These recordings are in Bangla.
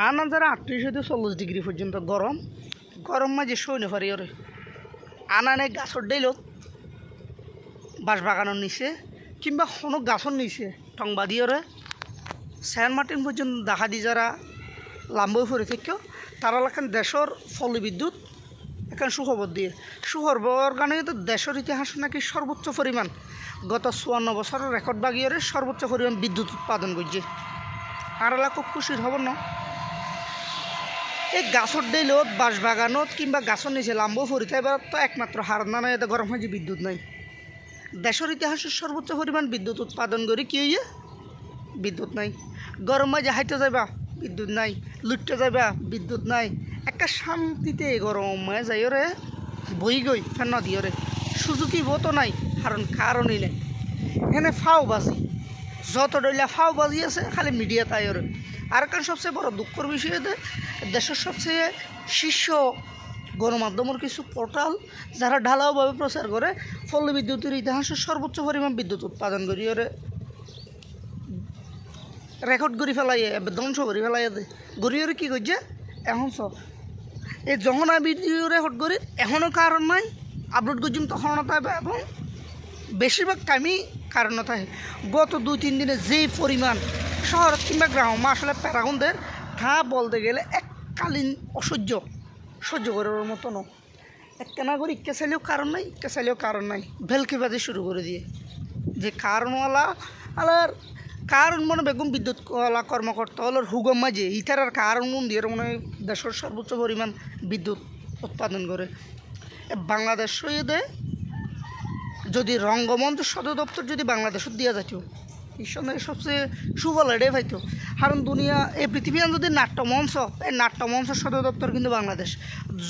আনা যারা 38-40 ডিগ্রি পর্যন্ত গরম গরম মাঝে সইনে পারি ওরে আনানে গাছর ডাইলত বাঁশ বাগানোর নিচে কিংবা কোনো গাছর নিচে টংবা দিয়ে ওরে সেন্ট মার্টিন পর্যন্ত দেখা দি যারা লাম্বই পড়ে থেকেও তারা লেখেন দেশের ফল বিদ্যুৎ এখন সুখবর দিয়ে সুখবর কারণে কিন্তু দেশের ইতিহাস নাকি সর্বোচ্চ পরিমাণ গত 54 বছরের রেকর্ড বাগিয়ে সর্বোচ্চ পরিমাণ বিদ্যুৎ উৎপাদন করছে আর এলাকা খুব খুশির খবর না এই গাছর ডাইলত বাঁশ বাগানত কিংবা গাছর নিচে লাম্ব ফরিতে এবার তো একমাত্র হার না এতে গরম হয়েছে বিদ্যুৎ নাই দেশের ইতিহাসের সর্বোচ্চ পরিমাণ বিদ্যুৎ উৎপাদন করে কি হইয়ে বিদ্যুৎ নাই গরম মাঝে হাইতে যাইবা বিদ্যুৎ নাই লুটতে যাইবা বিদ্যুৎ নাই একটা শান্তিতে গরম মাঝে যাই রে বই গই ফেন দিয়ে রে সুযোগই বতো নাই কারণই নেই এখানে ফাও বাজি যত ডইলা ফাও বাজি আছে খালি মিডিয়া তাই ওরে আর কারণ সবচেয়ে বড় দুঃখের বিষয় দেশের সবচেয়ে শীর্ষ গণমাধ্যমের কিছু পোর্টাল যারা ঢালাওভাবে প্রচার করে ফল বিদ্যুতের ইতিহাসের সর্বোচ্চ পরিমাণ বিদ্যুৎ উৎপাদন করি ওরে রেকর্ড করে ফেলাইয়ে ধ্বংস করে ফেলাইয়ে দে গড়িয়ে কী করছে এখন সব এই যখন আমি ভিডিও রেকর্ড করি এখনও কারণ নাই আপলোড করছিলাম তখন থাকবে এবং বেশিরভাগ টাইমই কারণ থাকে গত 2-3 দিনে যেই পরিমাণ শহর কিংবা গ্রাম আসলে প্যারাগুনদের তা বলতে গেলে এককালীন সহ্য করার মতো ন একখানা করে ইক্কা চাইলেও কারণ নাই ভেলকি বাজি শুরু করে দিয়ে যে কারণওয়ালা আলার কারণ মনে বেগুন বিদ্যুৎ কর্মকর্তা হলোর হুগম মাঝে ইটার আর কারণ দিয়ে মনে দেশের সর্বোচ্চ পরিমাণ বিদ্যুৎ উৎপাদন করে বাংলাদেশ দেয় যদি রঙ্গমঞ্চ সদর দপ্তর যদি বাংলাদেশত দিয়া যাইতো ঈশ্বর সবচেয়ে সুফল এটাই পাইতো কারণ দুনিয়া এই পৃথিবীর যদি নাট্যমঞ্চ এই নাট্যমঞ্চ সদর দপ্তর কিন্তু বাংলাদেশ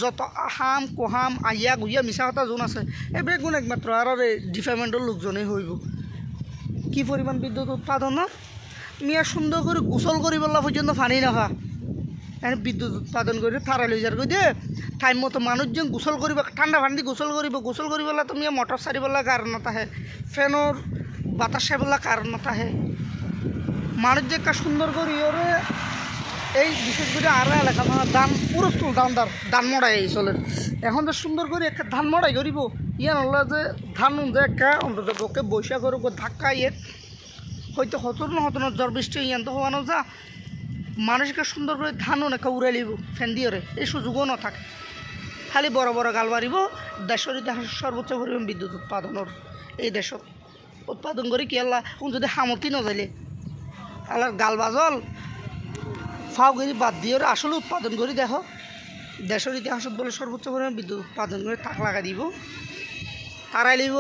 যত আহাম কোহাম আইয়া গুইয়া মিছা কথা যোন আছে এবারে গুণ একমাত্র আর ডিপার্টমেন্টের লোকজনেই হইব কি পরিমাণ বিদ্যুৎ উৎপাদন মিয়া সুন্দর করে গোসল করি বললা পর্যন্ত পানি নাহা এখানে বিদ্যুৎ উৎপাদন করে থারা লই যার দিয়ে টাইম মতো মানুষজন গোসল করিব ঠান্ডা পানি গোসল করি বললা তুমি মোটর সারি বললা কারণ নাহে ফ্যানোর বাতাসে বললা কারণ নাহে মানুষ যে একটা সুন্দর করি ওরে এই বিশেষ করে আর এলাকা ধান পুরো ধান মড়াই চলে এখন তো সুন্দর করে একটা ধান মড়াই করিব ইয়ান হল যে ধান যে একটা অন্তত পক্ষে বৈশাখ করে ধাক্কা ইয়ে হয়তো হতো না জ্বর বৃষ্টি ইয়ান তো হওয়ানো যা মানুষকে সুন্দর করে ধানও একটা উড়াই লিব ফ্যান দিয়ে এই সুযোগও না থাকে খালি বড় বড় গাল মারিব দেশের ইতিহাসের সর্বোচ্চ পরিমাণ বিদ্যুৎ উৎপাদনের এই দেশত উৎপাদন করে কি আল্লাহ যদি সামর্থ্য না যাইলে আল্লাহর গাল বাজল ফাও করি বাদ দিয়ে আসলে উৎপাদন করি দেখো দেশের ইতিহাসত বলে সর্বোচ্চ পরিমাণ বিদ্যুৎ উৎপাদন করে তাক লাগা দিব তারাই লিব